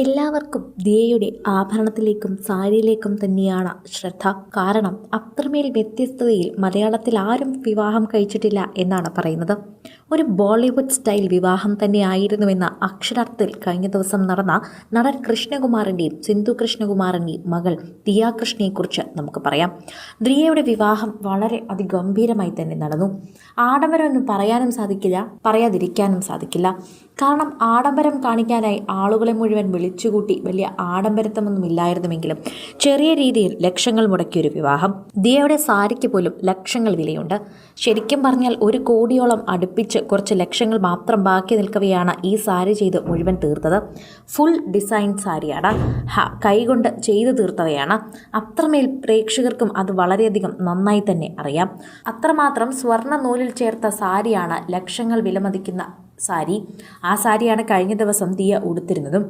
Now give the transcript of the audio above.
എല്ലാവർക്കും ദിയയുടെ ആഭരണത്തിലേക്കും സാരിയിലേക്കും തന്നെയാണ് ശ്രദ്ധ. കാരണം അത്രമേൽ വ്യത്യസ്തതയിൽ മലയാളത്തിൽ ആരും വിവാഹം കഴിച്ചിട്ടില്ല എന്നാണ് പറയുന്നത്. ഒരു ബോളിവുഡ് സ്റ്റൈൽ വിവാഹം തന്നെയായിരുന്നുവെന്ന അക്ഷരാർത്ഥത്തിൽ കഴിഞ്ഞ ദിവസം നടന്ന നടൻ കൃഷ്ണകുമാറിൻ്റെയും സിന്ധു കൃഷ്ണകുമാറിൻ്റെയും മകൾ ദിയ കൃഷ്ണയെക്കുറിച്ച് നമുക്ക് പറയാം. ദിയയുടെ വിവാഹം വളരെ അതിഗംഭീരമായി തന്നെ നടന്നു. ആഡംബരമൊന്നും പറയാതിരിക്കാനും സാധിക്കില്ല. കാരണം ആഡംബരം കാണിക്കാനായി ആളുകളെ മുഴുവൻ വിളിച്ചുകൂട്ടി വലിയ ആഡംബരത്വമൊന്നും ഇല്ലായിരുന്നുവെങ്കിലും ചെറിയ രീതിയിൽ ലക്ഷങ്ങൾ മുടക്കിയൊരു വിവാഹം. ദിയയുടെ സാരിക്ക് പോലും ലക്ഷങ്ങൾ വിലയുണ്ട്. ശരിക്കും പറഞ്ഞാൽ 1 കോടിയോളം അടുപ്പിച്ച് കുറച്ച് ലക്ഷങ്ങൾ മാത്രം ബാക്കി നിൽക്കവെയാണ് ഈ സാരി ചെയ്ത് മുഴുവൻ തീർത്തത്. ഫുൾ ഡിസൈൻ സാരിയാണ്, കൈകൊണ്ട് ചെയ്തു തീർത്തവയാണ്. അത്രമേൽ പ്രേക്ഷകർക്കും അത് വളരെയധികം നന്നായി തന്നെ അറിയാം. അത്രമാത്രം സ്വർണ്ണ നൂലിൽ ചേർത്ത സാരിയാണ് ലക്ഷങ്ങൾ വിലമതിക്കുന്ന സാരി. ആ സാരിയാണ് കഴിഞ്ഞ ദിവസം ദിയ ഉടുത്തിരുന്നതും.